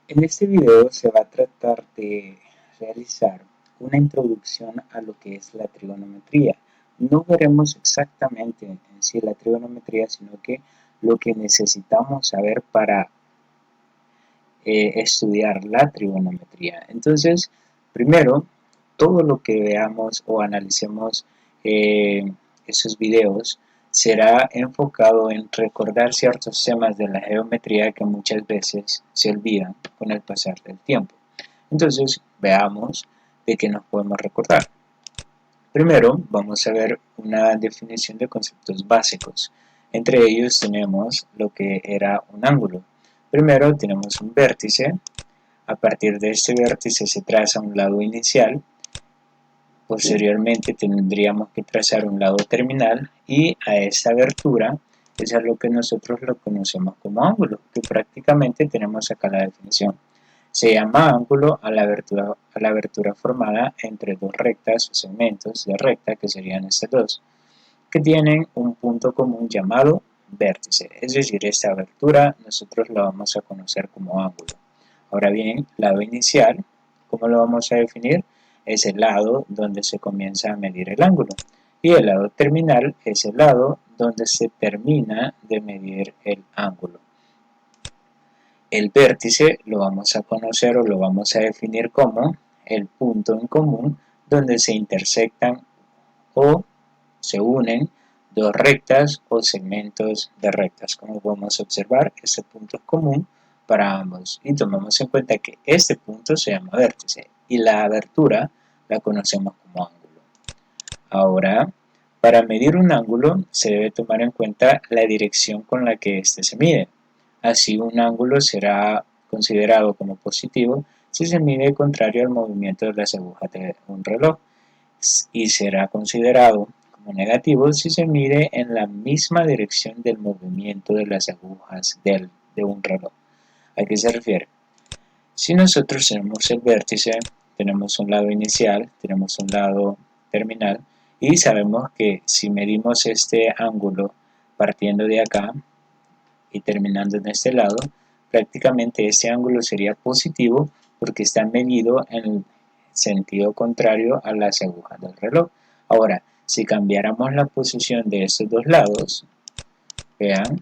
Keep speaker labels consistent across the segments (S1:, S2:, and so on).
S1: En este video se va a tratar de realizar una introducción a lo que es la trigonometría. No veremos exactamente en sí la trigonometría, sino que lo que necesitamos saber para estudiar la trigonometría. Entonces, primero, todo lo que veamos o analicemos esos videos será enfocado en recordar ciertos temas de la geometría que muchas veces se olvidan con el pasar del tiempo. Entonces, veamos de qué nos podemos recordar. Primero, vamos a ver una definición de conceptos básicos. Entre ellos tenemos lo que era un ángulo. Primero tenemos un vértice. A partir de este vértice se traza un lado inicial. Posteriormente tendríamos que trazar un lado terminal y a esta abertura es a lo que nosotros lo conocemos como ángulo, que prácticamente tenemos acá la definición. Se llama ángulo a la abertura formada entre dos rectas o segmentos de recta, que serían estas dos, que tienen un punto común llamado vértice. Es decir, esta abertura nosotros la vamos a conocer como ángulo. Ahora bien, lado inicial, ¿cómo lo vamos a definir? Es el lado donde se comienza a medir el ángulo. Y el lado terminal es el lado donde se termina de medir el ángulo. El vértice lo vamos a conocer o lo vamos a definir como el punto en común donde se intersectan o se unen dos rectas o segmentos de rectas. Como podemos observar, este punto es común para ambos y tomamos en cuenta que este punto se llama vértice y la abertura la conocemos como ángulo. Ahora, para medir un ángulo se debe tomar en cuenta la dirección con la que éste se mide. Así, un ángulo será considerado como positivo si se mide contrario al movimiento de las agujas de un reloj y será considerado como negativo si se mide en la misma dirección del movimiento de las agujas de un reloj. ¿A qué se refiere? Si nosotros tenemos el vértice, tenemos un lado inicial, tenemos un lado terminal y sabemos que si medimos este ángulo partiendo de acá y terminando en este lado, prácticamente este ángulo sería positivo porque está medido en el sentido contrario a las agujas del reloj. Ahora, si cambiáramos la posición de estos dos lados, vean,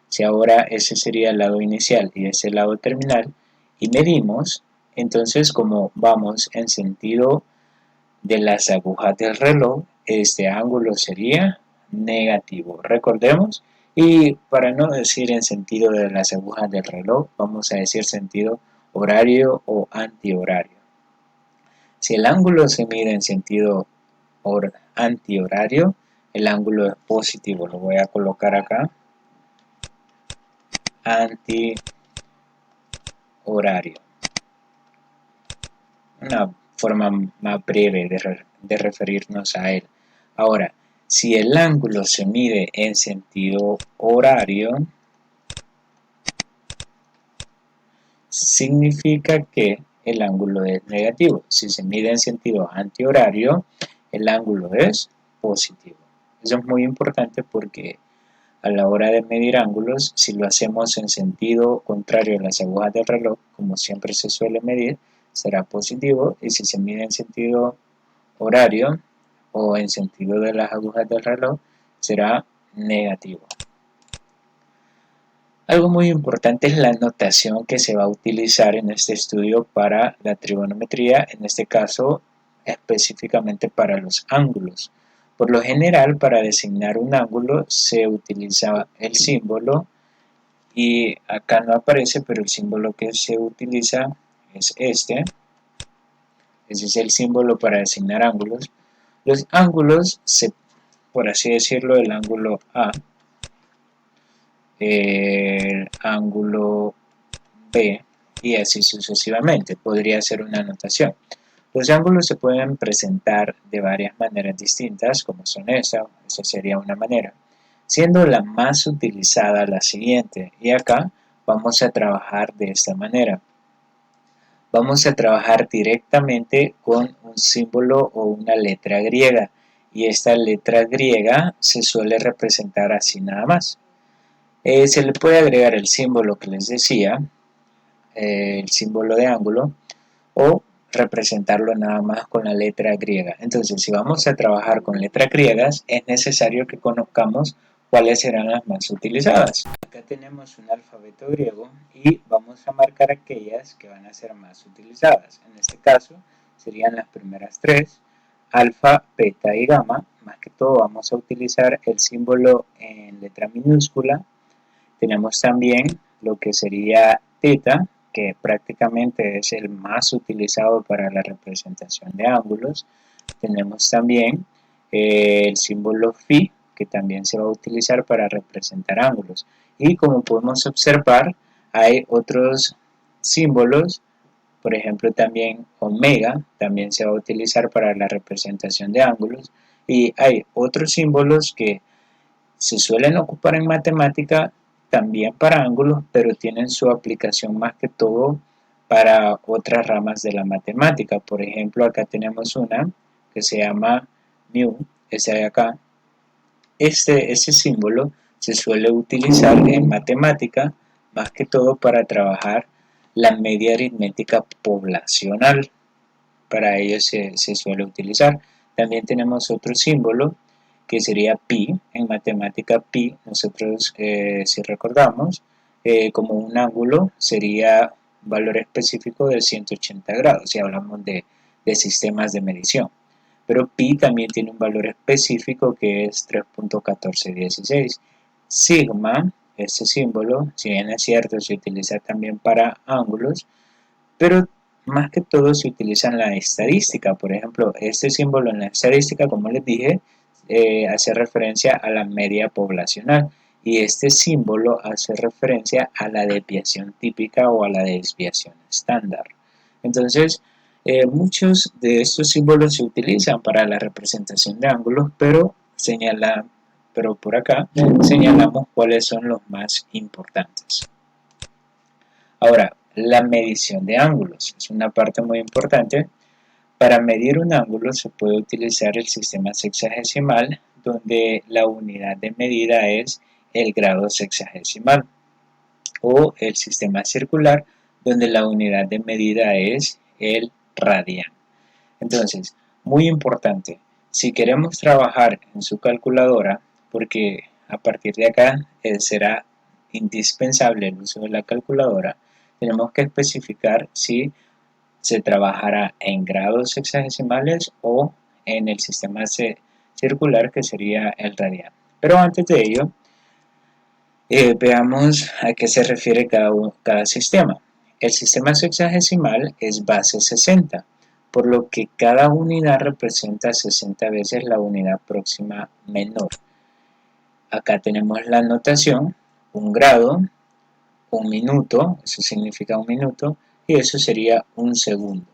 S1: si ahora ese sería el lado inicial y ese el lado terminal, y medimos, entonces como vamos en sentido de las agujas del reloj, este ángulo sería negativo. Recordemos, y para no decir en sentido de las agujas del reloj, vamos a decir sentido horario o antihorario. Si el ángulo se mide en sentido antihorario, el ángulo es positivo. Lo voy a colocar acá. Antihorario. Una forma más breve de referirnos a él. Ahora, si el ángulo se mide en sentido horario, significa que el ángulo es negativo. Si se mide en sentido antihorario, el ángulo es positivo. Eso es muy importante porque a la hora de medir ángulos, si lo hacemos en sentido contrario a las agujas del reloj, como siempre se suele medir, será positivo, y si se mide en sentido horario o en sentido de las agujas del reloj, será negativo. Algo muy importante es la notación que se va a utilizar en este estudio para la trigonometría, en este caso específicamente para los ángulos. Por lo general, para designar un ángulo se utiliza el símbolo, y acá no aparece, pero el símbolo que se utiliza es este. Ese es el símbolo para designar ángulos. Los ángulos, por así decirlo, el ángulo A, el ángulo B y así sucesivamente. Podría ser una anotación. Los ángulos se pueden presentar de varias maneras distintas, como son esa sería una manera, siendo la más utilizada la siguiente, y acá vamos a trabajar de esta manera. Vamos a trabajar directamente con un símbolo o una letra griega, y esta letra griega se suele representar así nada más. Se le puede agregar el símbolo que les decía el símbolo de ángulo, o representarlo nada más con la letra griega. Entonces, si vamos a trabajar con letras griegas, es necesario que conozcamos cuáles serán las más utilizadas. Acá tenemos un alfabeto griego y vamos a marcar aquellas que van a ser más utilizadas. En este caso, serían las primeras tres: alfa, beta y gamma. Más que todo vamos a utilizar el símbolo en letra minúscula. Tenemos también lo que sería teta, que prácticamente es el más utilizado para la representación de ángulos. Tenemos también el símbolo phi, que también se va a utilizar para representar ángulos. Y como podemos observar, hay otros símbolos, por ejemplo también omega, también se va a utilizar para la representación de ángulos. Y hay otros símbolos que se suelen ocupar en matemática también para ángulos, pero tienen su aplicación más que todo para otras ramas de la matemática. Por ejemplo, acá tenemos una que se llama mu, ese de acá. Ese símbolo se suele utilizar en matemática más que todo para trabajar la media aritmética poblacional. Para ello se suele utilizar. También tenemos otro símbolo que sería pi. En matemática pi, nosotros si recordamos, como un ángulo sería un valor específico de 180 grados si hablamos de sistemas de medición. Pero pi también tiene un valor específico que es 3.1416. Sigma, este símbolo, si bien es cierto, se utiliza también para ángulos, pero más que todo se utiliza en la estadística. Por ejemplo, este símbolo en la estadística, como les dije, hace referencia a la media poblacional, y este símbolo hace referencia a la desviación típica o a la desviación estándar. Entonces, muchos de estos símbolos se utilizan para la representación de ángulos, pero por acá señalamos cuáles son los más importantes. Ahora, la medición de ángulos es una parte muy importante. Para medir un ángulo se puede utilizar el sistema sexagesimal, donde la unidad de medida es el grado sexagesimal, o el sistema circular, donde la unidad de medida es el radian. Entonces, muy importante, si queremos trabajar en su calculadora, porque a partir de acá será indispensable el uso de la calculadora, tenemos que especificar si se trabajará en grados sexagesimales o en el sistema circular, que sería el radian. Pero antes de ello, veamos a qué se refiere cada sistema. El sistema sexagesimal es base 60, por lo que cada unidad representa 60 veces la unidad próxima menor. Acá tenemos la notación: un grado, un minuto, eso significa un minuto, y eso sería un segundo.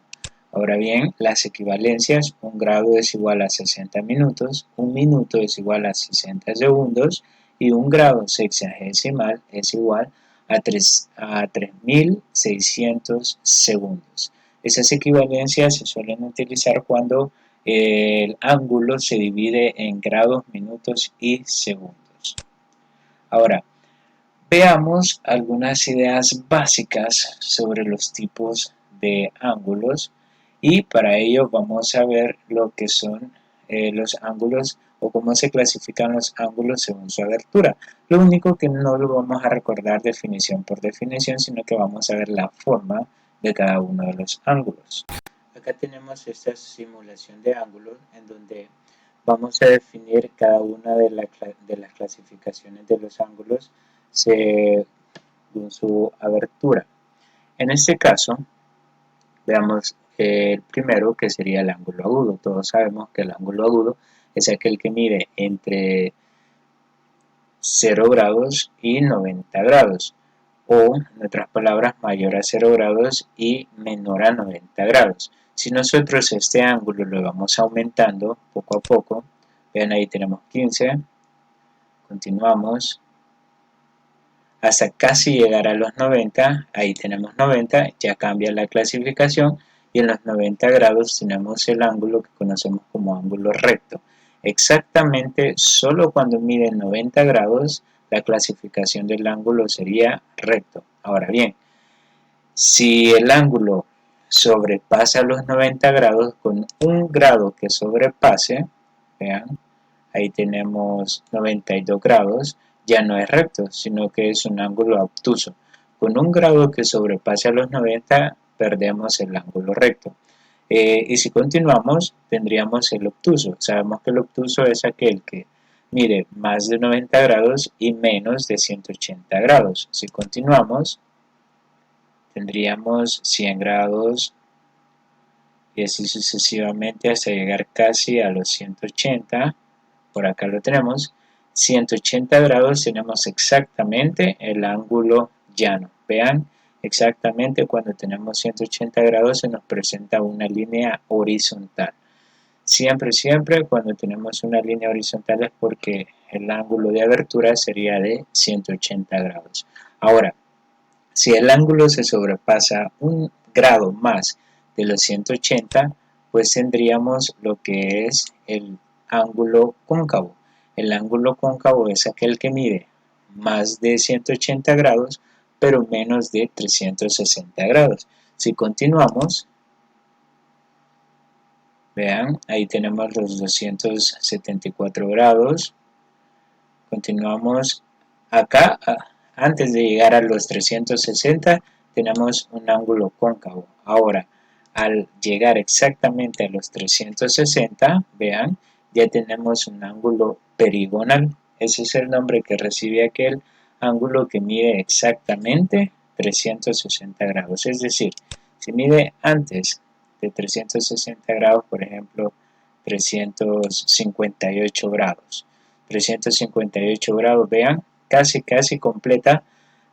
S1: Ahora bien, las equivalencias: un grado es igual a 60 minutos, un minuto es igual a 60 segundos, y un grado sexagesimal es igual a 3600 segundos. Esas equivalencias se suelen utilizar cuando el ángulo se divide en grados, minutos y segundos. Ahora, veamos algunas ideas básicas sobre los tipos de ángulos, y para ello vamos a ver lo que son los ángulos o cómo se clasifican los ángulos según su abertura. Lo único que no lo vamos a recordar definición por definición, sino que vamos a ver la forma de cada uno de los ángulos. Acá tenemos esta simulación de ángulos en donde vamos a definir cada una de las clasificaciones de los ángulos según su abertura. En este caso, veamos el primero, que sería el ángulo agudo. Todos sabemos que el ángulo agudo es aquel que mide entre 0 grados y 90 grados, o en otras palabras, mayor a 0 grados y menor a 90 grados. Si nosotros este ángulo lo vamos aumentando poco a poco, vean, ahí tenemos 15, continuamos hasta casi llegar a los 90, ahí tenemos 90, ya cambia la clasificación, y en los 90 grados tenemos el ángulo que conocemos como ángulo recto. Exactamente, solo cuando mide 90 grados, la clasificación del ángulo sería recto. Ahora bien, Si el ángulo sobrepasa los 90 grados, con un grado que sobrepase, vean, ahí tenemos 92 grados, ya no es recto, sino que es un ángulo obtuso. Con un grado que sobrepase a los 90, perdemos el ángulo recto. Y si continuamos, tendríamos el obtuso. Sabemos que el obtuso es aquel que mide más de 90 grados y menos de 180 grados. Si continuamos, tendríamos 100 grados y así sucesivamente hasta llegar casi a los 180. Por acá lo tenemos. 180 grados tenemos exactamente el ángulo llano. Vean, exactamente cuando tenemos 180 grados se nos presenta una línea horizontal. Siempre, siempre cuando tenemos una línea horizontal es porque el ángulo de abertura sería de 180 grados. Ahora, si el ángulo se sobrepasa un grado más de los 180, pues tendríamos lo que es el ángulo cóncavo. El ángulo cóncavo es aquel que mide más de 180 grados, pero menos de 360 grados. Si continuamos, vean, ahí tenemos los 274 grados. Continuamos acá, antes de llegar a los 360, tenemos un ángulo cóncavo. Ahora, al llegar exactamente a los 360, vean, ya tenemos un ángulo perigonal. Ese es el nombre que recibe aquel ángulo que mide exactamente 360 grados. Es decir, si mide antes de 360 grados, por ejemplo, 358 grados. 358 grados, vean, casi completa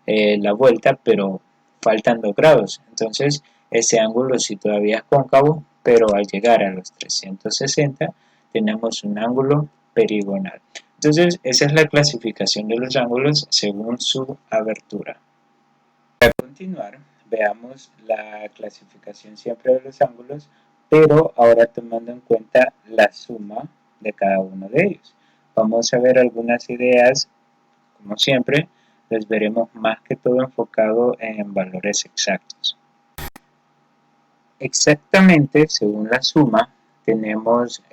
S1: la vuelta, pero faltan 2 grados. Entonces, este ángulo sí todavía es cóncavo, pero al llegar a los 360 tenemos un ángulo perigonal. Entonces, esa es la clasificación de los ángulos según su abertura. Para continuar, veamos la clasificación siempre de los ángulos, pero ahora tomando en cuenta la suma de cada uno de ellos. Vamos a ver algunas ideas, como siempre, les veremos más que todo enfocado en valores exactos. Exactamente, según la suma, tenemos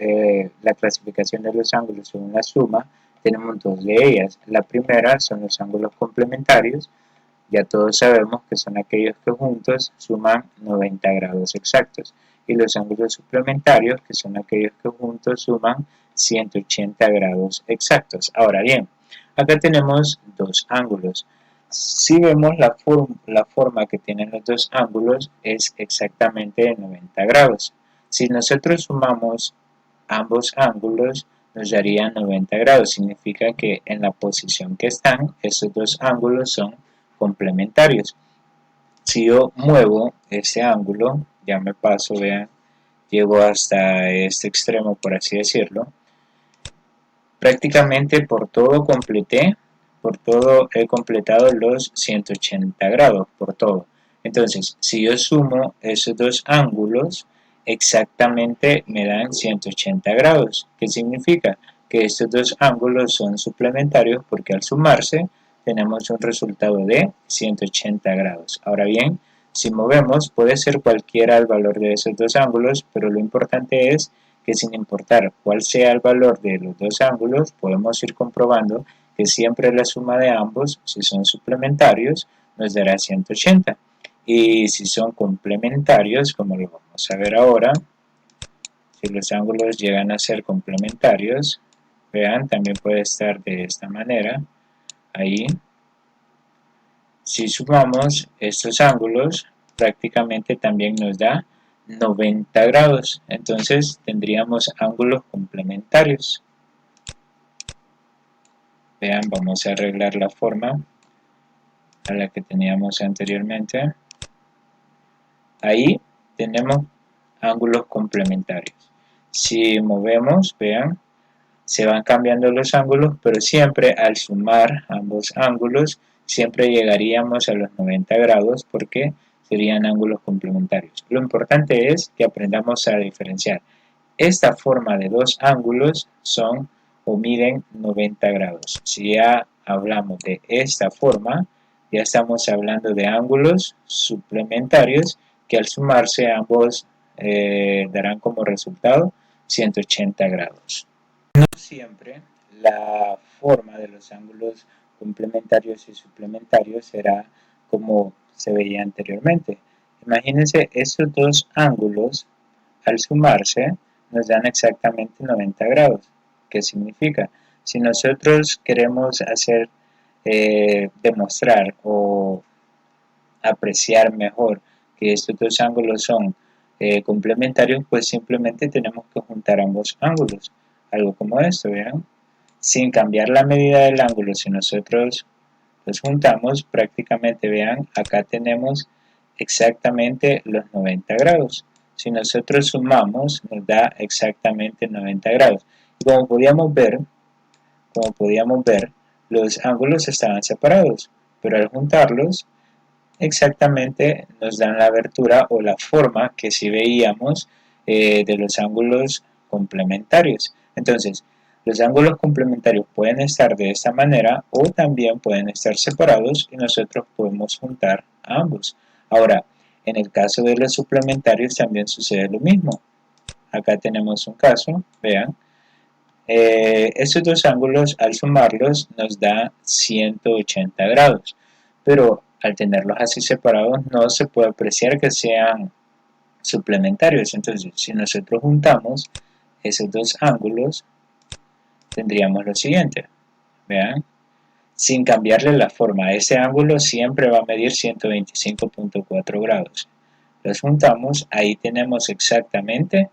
S1: la clasificación de los ángulos según la suma, tenemos dos de ellas. La primera son los ángulos complementarios, ya todos sabemos que son aquellos que juntos suman 90 grados exactos, y los ángulos suplementarios, que son aquellos que juntos suman 180 grados exactos. Ahora bien, acá tenemos dos ángulos. Si vemos la forma que tienen los dos ángulos es exactamente de 90 grados. Si nosotros sumamos ambos ángulos, nos daría 90 grados. Significa que en la posición que están, esos dos ángulos son complementarios. Si yo muevo este ángulo, ya me paso, vean, llego hasta este extremo, por así decirlo, prácticamente por todo completé, por todo he completado los 180 grados, por todo. Entonces, si yo sumo esos dos ángulos, exactamente me dan 180 grados. ¿Qué significa? Que estos dos ángulos son suplementarios porque al sumarse tenemos un resultado de 180 grados. Ahora bien, si movemos, puede ser cualquiera el valor de esos dos ángulos, pero lo importante es que sin importar cuál sea el valor de los dos ángulos, podemos ir comprobando que siempre la suma de ambos, si son suplementarios, nos dará 180. Y si son complementarios, como lo vamos a ver ahora, si los ángulos llegan a ser complementarios, vean, también puede estar de esta manera, ahí. Si sumamos estos ángulos, prácticamente también nos da 90 grados. Entonces tendríamos ángulos complementarios. Vean, vamos a arreglar la forma a la que teníamos anteriormente. Ahí tenemos ángulos complementarios. Si movemos, vean, se van cambiando los ángulos, pero siempre al sumar ambos ángulos, siempre llegaríamos a los 90 grados porque serían ángulos complementarios. Lo importante es que aprendamos a diferenciar. Esta forma de dos ángulos son o miden 90 grados. Si ya hablamos de esta forma, ya estamos hablando de ángulos suplementarios que al sumarse ambos darán como resultado 180 grados. No siempre la forma de los ángulos complementarios y suplementarios será como se veía anteriormente. Imagínense, estos dos ángulos al sumarse nos dan exactamente 90 grados. ¿Qué significa? Si nosotros queremos hacer, demostrar o apreciar mejor que estos dos ángulos son complementarios, pues simplemente tenemos que juntar ambos ángulos. Algo como esto, ¿vean? Sin cambiar la medida del ángulo, si nosotros los juntamos, prácticamente vean, acá tenemos exactamente los 90 grados. Si nosotros sumamos, nos da exactamente 90 grados. Y como podíamos ver, los ángulos estaban separados, pero al juntarlos, exactamente nos dan la abertura o la forma que si veíamos de los ángulos complementarios. Entonces, los ángulos complementarios pueden estar de esta manera o también pueden estar separados y nosotros podemos juntar ambos. Ahora, en el caso de los suplementarios también sucede lo mismo. Acá tenemos un caso, vean. Estos dos ángulos al sumarlos nos da 180 grados, pero al tenerlos así separados no se puede apreciar que sean suplementarios. Entonces, si nosotros juntamos esos dos ángulos, tendríamos lo siguiente, vean, sin cambiarle la forma, ese ángulo siempre va a medir 125.4 grados. Los juntamos, ahí tenemos exactamente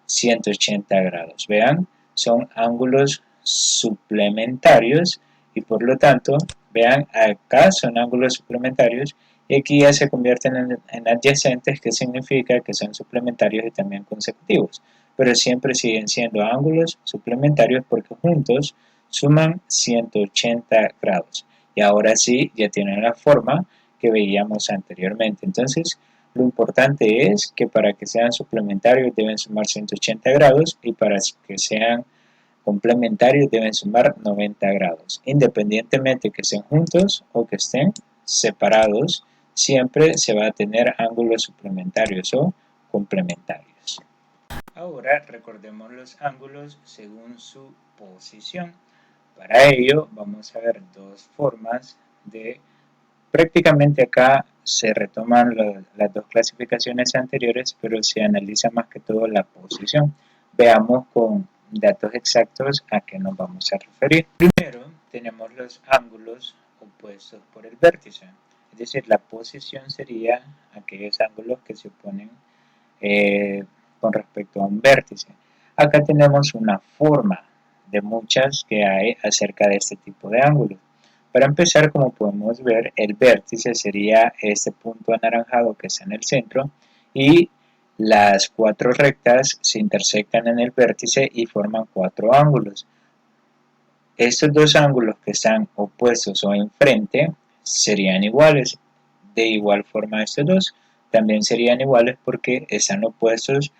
S1: 180 grados. Vean, son ángulos suplementarios y por lo tanto, vean, acá son ángulos suplementarios y aquí ya se convierten en adyacentes, que significa que son suplementarios y también consecutivos. Pero siempre siguen siendo ángulos suplementarios porque juntos suman 180 grados. Y ahora sí, ya tienen la forma que veíamos anteriormente. Entonces, lo importante es que para que sean suplementarios deben sumar 180 grados y para que sean complementarios deben sumar 90 grados. Independientemente que estén juntos o que estén separados, siempre se va a tener ángulos suplementarios o complementarios. Ahora recordemos los ángulos según su posición. Para ello vamos a ver dos formas de... Prácticamente acá se retoman las dos clasificaciones anteriores, pero se analiza más que todo la posición. Veamos con datos exactos a qué nos vamos a referir. Primero tenemos los ángulos opuestos por el vértice, es decir, la posición sería aquellos ángulos que se oponen con respecto a un vértice. Acá tenemos una forma de muchas que hay acerca de este tipo de ángulos. Para empezar, como podemos ver, el vértice sería este punto anaranjado que está en el centro y las cuatro rectas se intersectan en el vértice y forman cuatro ángulos. Estos dos ángulos que están opuestos o enfrente serían iguales. De igual forma estos dos también serían iguales porque están opuestos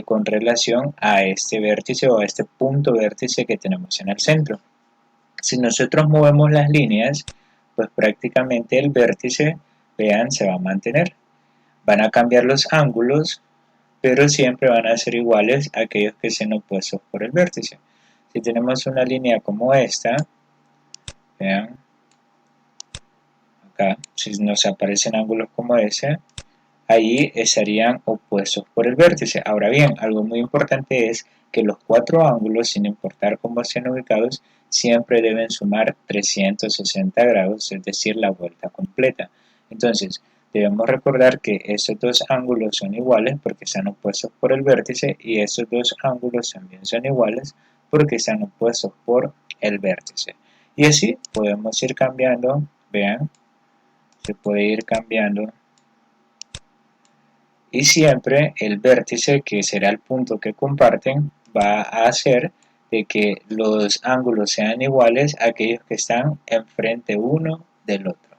S1: con relación a este vértice o a este punto vértice que tenemos en el centro. Si nosotros movemos las líneas, pues prácticamente el vértice, vean, se va a mantener. Van a cambiar los ángulos, pero siempre van a ser iguales a aquellos que sean opuestos por el vértice. Si tenemos una línea como esta, vean, acá, si nos aparecen ángulos como ese, ahí estarían opuestos por el vértice. Ahora bien, algo muy importante es que los cuatro ángulos, sin importar cómo estén ubicados, siempre deben sumar 360 grados, es decir, la vuelta completa. Entonces, debemos recordar que estos dos ángulos son iguales porque están opuestos por el vértice y estos dos ángulos también son iguales porque están opuestos por el vértice. Y así podemos ir cambiando, vean, se puede ir cambiando y siempre el vértice, que será el punto que comparten, va a hacer de que los ángulos sean iguales a aquellos que están enfrente uno del otro.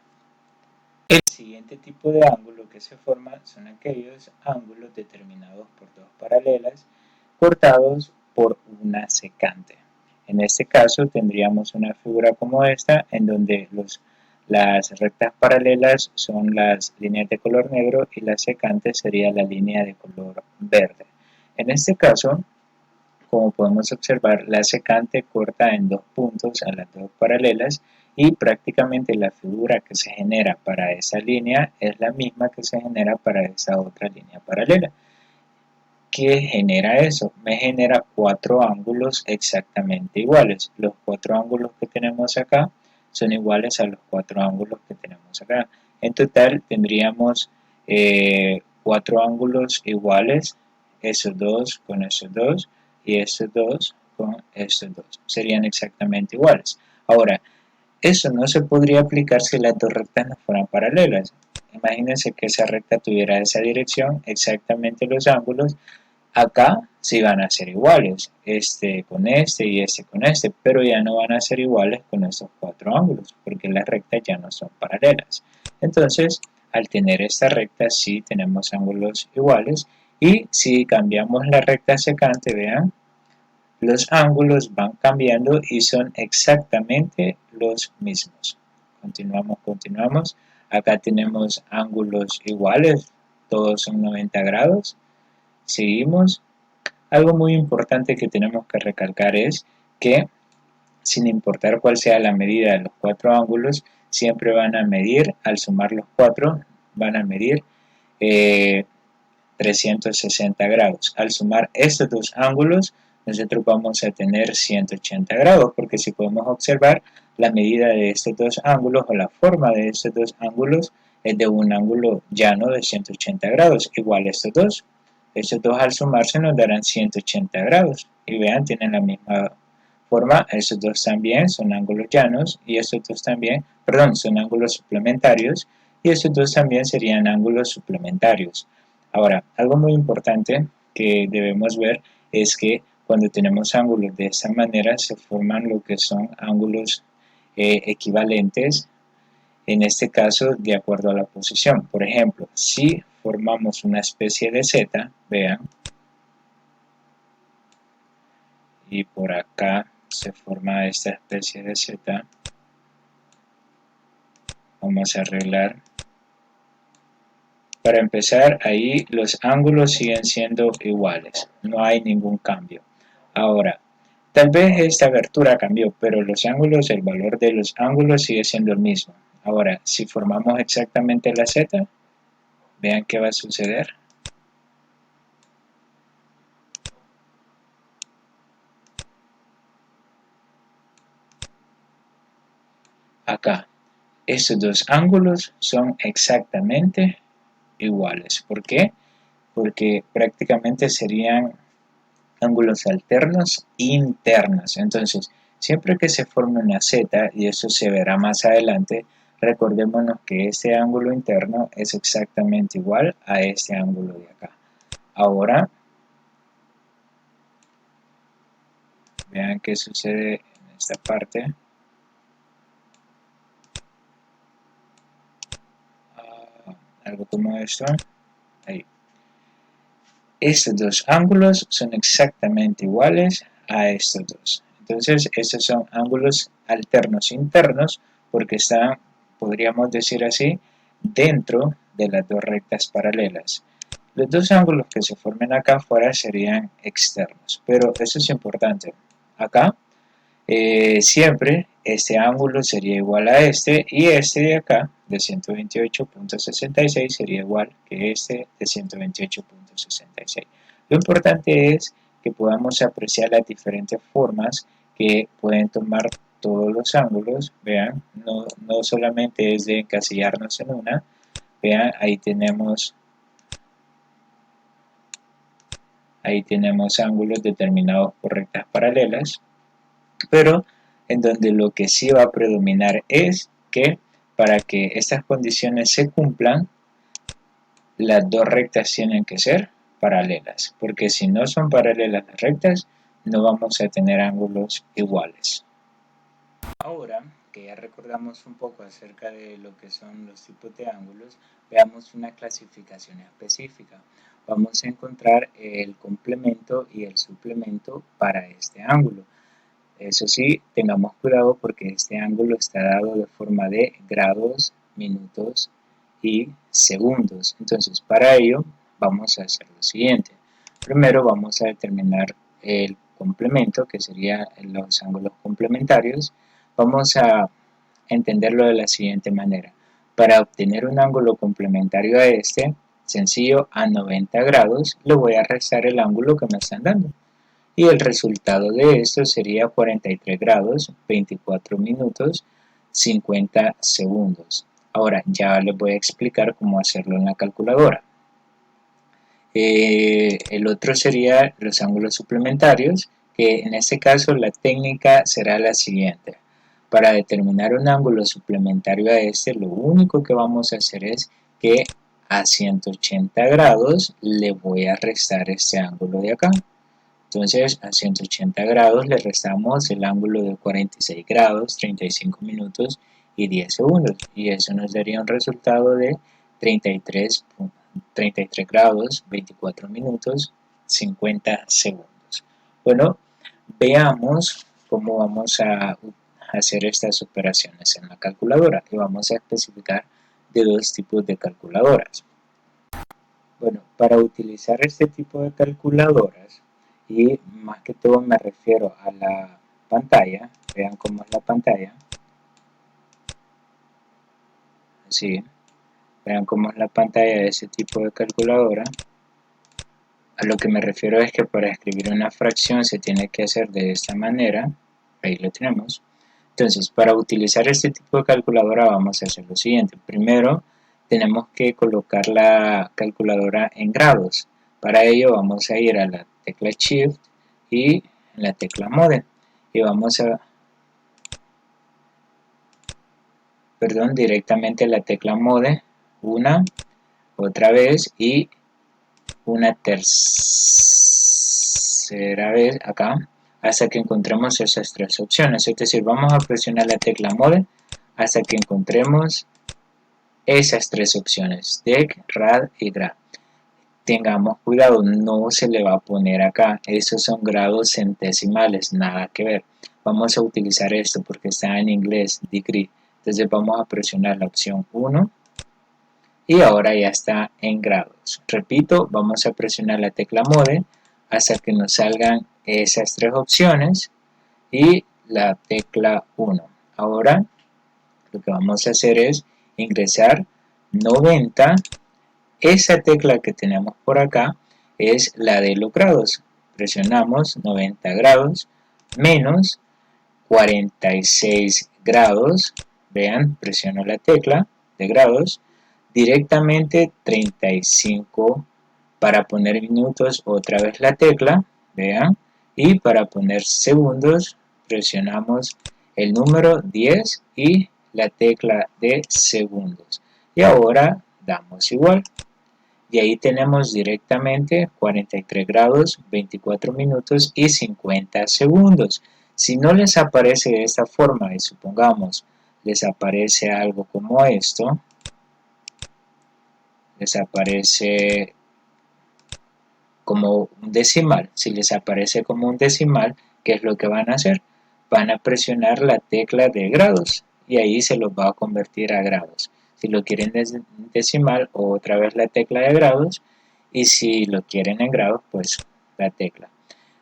S1: El siguiente tipo de ángulo que se forma son aquellos ángulos determinados por dos paralelas cortados por una secante. En este caso tendríamos una figura como esta en donde Las rectas paralelas son las líneas de color negro y la secante sería la línea de color verde. En este caso, como podemos observar, la secante corta en dos puntos a las dos paralelas y prácticamente la figura que se genera para esa línea es la misma que se genera para esa otra línea paralela. ¿Qué genera eso? Me genera cuatro ángulos exactamente iguales. Los cuatro ángulos que tenemos acá son iguales a los cuatro ángulos que tenemos acá. En total tendríamos cuatro ángulos iguales, esos dos con esos dos y estos dos con estos dos. Serían exactamente iguales. Ahora, eso no se podría aplicar si las dos rectas no fueran paralelas. Imagínense que esa recta tuviera esa dirección, exactamente los ángulos. Acá sí van a ser iguales, este con este y este con este, pero ya no van a ser iguales con estos cuatro ángulos, porque las rectas ya no son paralelas. Entonces, al tener esta recta sí tenemos ángulos iguales, y si cambiamos la recta secante, vean, los ángulos van cambiando y son exactamente los mismos. Continuamos. Acá tenemos ángulos iguales, todos son 90 grados. Seguimos. Algo muy importante que tenemos que recalcar es que, sin importar cuál sea la medida de los cuatro ángulos, siempre van a medir, al sumar los cuatro, van a medir 360 grados. Al sumar estos dos ángulos, nosotros vamos a tener 180 grados, porque si podemos observar, la medida de estos dos ángulos o la forma de estos dos ángulos es de un ángulo llano de 180 grados, igual a estos dos. Estos dos al sumarse nos darán 180 grados. Y vean, tienen la misma forma. Estos dos también son ángulos llanos y estos dos también, perdón, son ángulos suplementarios. Y estos dos también serían ángulos suplementarios. Ahora, algo muy importante que debemos ver es que cuando tenemos ángulos de esta manera se forman lo que son ángulos equivalentes, en este caso de acuerdo a la posición. Por ejemplo, si formamos una especie de Z, vean, y por acá se forma esta especie de Z, vamos a arreglar. Para empezar, ahí los ángulos siguen siendo iguales, no hay ningún cambio. Ahora, tal vez esta abertura cambió, pero los ángulos, el valor de los ángulos sigue siendo el mismo. Ahora, si formamos exactamente la Z, vean qué va a suceder. Acá, estos dos ángulos son exactamente iguales. ¿Por qué? Porque prácticamente serían ángulos alternos internos. Entonces, siempre que se forme una Z, y eso se verá más adelante, recordémonos que este ángulo interno es exactamente igual a este ángulo de acá. Ahora, vean qué sucede en esta parte. Algo como esto. Ahí. Estos dos ángulos son exactamente iguales a estos dos. Entonces, estos son ángulos alternos internos porque están, podríamos decir así, dentro de las dos rectas paralelas. Los dos ángulos que se formen acá afuera serían externos, pero eso es importante. Acá, siempre este ángulo sería igual a este y este de acá, de 128.66, sería igual que este de 128.66. Lo importante es que podamos apreciar las diferentes formas que pueden tomar todos los ángulos. Vean, no solamente es de encasillarnos en una. Vean, ahí tenemos ángulos determinados por rectas paralelas, pero en donde lo que sí va a predominar es que para que estas condiciones se cumplan, las dos rectas tienen que ser paralelas, porque si no son paralelas las rectas, no vamos a tener ángulos iguales. Ahora que ya recordamos un poco acerca de lo que son los tipos de ángulos, veamos una clasificación específica. Vamos a encontrar el complemento y el suplemento para este ángulo. Eso sí, tengamos cuidado porque este ángulo está dado de forma de grados, minutos y segundos. Entonces, para ello vamos a hacer lo siguiente. Primero vamos a determinar el complemento, que serían los ángulos complementarios. Vamos a entenderlo de la siguiente manera. Para obtener un ángulo complementario a este, sencillo, a 90 grados, le voy a restar el ángulo que me están dando. Y el resultado de esto sería 43 grados, 24 minutos, 50 segundos. Ahora ya les voy a explicar cómo hacerlo en la calculadora. El otro sería los ángulos suplementarios, que en este caso la técnica será la siguiente. Para determinar un ángulo suplementario a este, lo único que vamos a hacer es que a 180 grados le voy a restar este ángulo de acá. Entonces a 180 grados le restamos el ángulo de 46 grados, 35 minutos y 10 segundos. Y eso nos daría un resultado de 33 grados, 24 minutos, 50 segundos. Bueno, veamos cómo vamos a hacer estas operaciones en la calculadora. Y vamos a especificar de dos tipos de calculadoras. Bueno, para utilizar este tipo de calculadoras, y más que todo me refiero a la pantalla, vean cómo es la pantalla, así, vean cómo es la pantalla de ese tipo de calculadora. A lo que me refiero es que para escribir una fracción se tiene que hacer de esta manera, ahí lo tenemos. Entonces, para utilizar este tipo de calculadora vamos a hacer lo siguiente. Primero, tenemos que colocar la calculadora en grados. Para ello vamos a ir a la tecla Shift y la tecla Mode. Y vamos a, directamente la tecla Mode, una, otra vez y una tercera vez acá, hasta que encontremos esas tres opciones. Es decir, vamos a presionar la tecla Mode hasta que encontremos esas tres opciones, Dec, Rad y Grad. Tengamos cuidado, no se le va a poner acá, esos son grados centesimales, nada que ver. Vamos a utilizar esto porque está en inglés, degree. Entonces vamos a presionar la opción 1 y ahora ya está en grados. Repito, vamos a presionar la tecla Mode hasta que nos salgan esas tres opciones y la tecla 1. Ahora lo que vamos a hacer es ingresar 90. Esa tecla que tenemos por acá es la de los grados. Presionamos 90 grados menos 46 grados. Vean, presiono la tecla de grados. Directamente 35 para poner minutos, otra vez la tecla. Vean. Y para poner segundos presionamos el número 10 y la tecla de segundos. Y ahora damos igual. Y ahí tenemos directamente 43 grados, 24 minutos y 50 segundos. Si no les aparece de esta forma y supongamos les aparece algo como esto, les aparece como un decimal. Si les aparece como un decimal, ¿qué es lo que van a hacer? Van a presionar la tecla de grados y ahí se los va a convertir a grados. Si lo quieren decimal, otra vez la tecla de grados, y si lo quieren en grados, pues la tecla.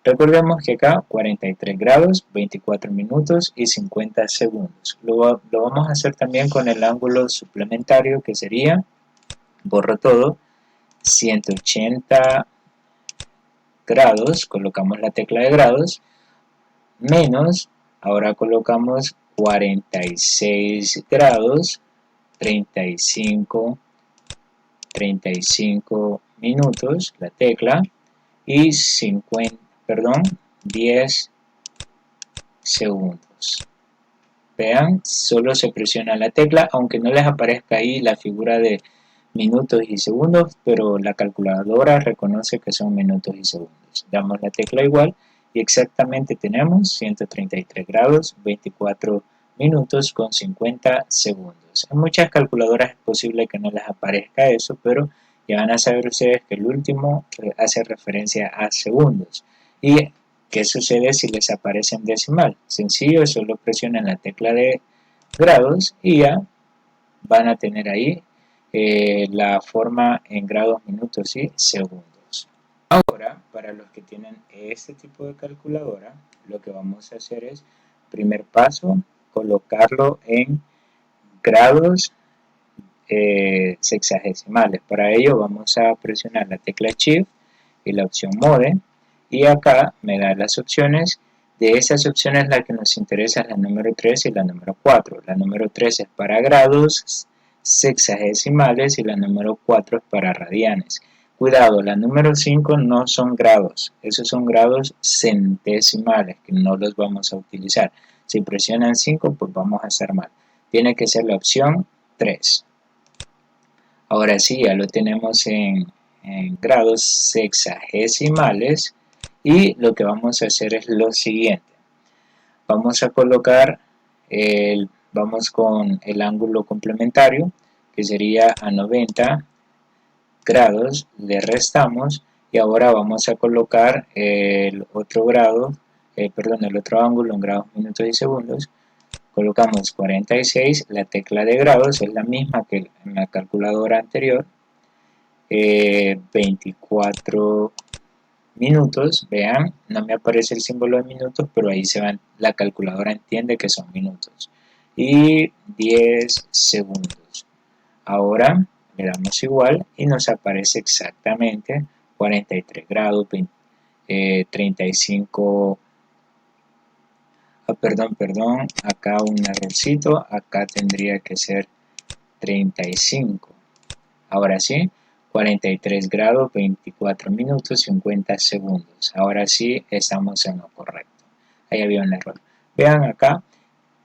S1: Recordemos que acá 43 grados, 24 minutos y 50 segundos. Lo vamos a hacer también con el ángulo suplementario, que sería, borro todo, 180 grados, colocamos la tecla de grados, menos, ahora colocamos 46 grados, 35 minutos, la tecla, y 10 segundos. Vean, solo se presiona la tecla, aunque no les aparezca ahí la figura de minutos y segundos, pero la calculadora reconoce que son minutos y segundos. Damos la tecla igual y exactamente tenemos 133 grados, 24 minutos con 50 segundos. En muchas calculadoras es posible que no les aparezca eso, pero ya van a saber ustedes que el último hace referencia a segundos. Y ¿Qué sucede si les aparece en decimal? Sencillo, solo presionan la tecla de grados y ya van a tener ahí la forma en grados, minutos y segundos. Ahora, para los que tienen este tipo de calculadora, lo que vamos a hacer es, primer paso, colocarlo en grados sexagesimales. Para ello vamos a presionar la tecla Shift y la opción Mode, y acá me da las opciones. De esas opciones la que nos interesa es la número 3 y la número 4. La número 3 es para grados sexagesimales y la número 4 es para radianes. Cuidado, la número 5 no son grados, esos son grados centesimales que no los vamos a utilizar. Si presionan 5, pues vamos a hacer mal. Tiene que ser la opción 3. Ahora sí, ya lo tenemos en grados sexagesimales y lo que vamos a hacer es lo siguiente. Vamos a colocar, vamos con el ángulo complementario, que sería a 90 grados, le restamos y ahora vamos a colocar el otro grado, el otro ángulo en grados, minutos y segundos. Colocamos 46, la tecla de grados es la misma que en la calculadora anterior, 24 minutos, vean, no me aparece el símbolo de minutos, pero ahí se van, la calculadora entiende que son minutos, y 10 segundos. Ahora le damos igual y nos aparece exactamente 43 grados, 35, perdón, acá un errorcito, acá tendría que ser 35. Ahora sí, 43 grados, 24 minutos, 50 segundos. Ahora sí estamos en lo correcto. Ahí había un error. Vean acá,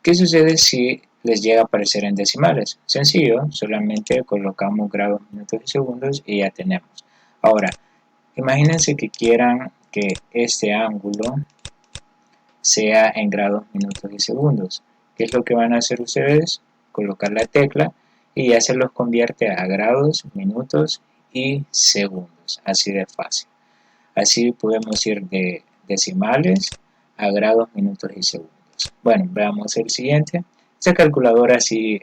S1: ¿qué sucede si les llega a aparecer en decimales? Sencillo, solamente colocamos grados, minutos y segundos y ya tenemos. Ahora, imagínense que quieran que este ángulo sea en grados, minutos y segundos. ¿Qué es lo que van a hacer ustedes? Colocar la tecla y ya se los convierte a grados, minutos y segundos. Así de fácil. Así podemos ir de decimales a grados, minutos y segundos. Bueno, veamos el siguiente. Esta calculadora sí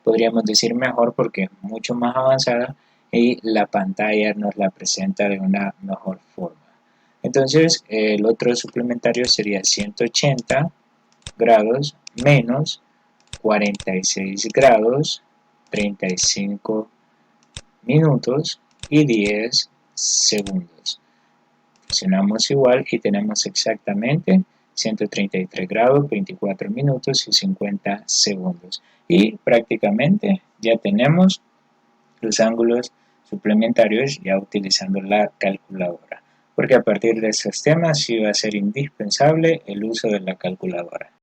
S1: podríamos decir mejor porque es mucho más avanzada y la pantalla nos la presenta de una mejor forma. Entonces, el otro suplementario sería 180 grados menos 46 grados, 35 minutos y 10 segundos. Presionamos igual y tenemos exactamente 133 grados, 24 minutos y 50 segundos. Y prácticamente ya tenemos los ángulos suplementarios ya utilizando la calculadora, porque a partir de esos temas sí va a ser indispensable el uso de la calculadora.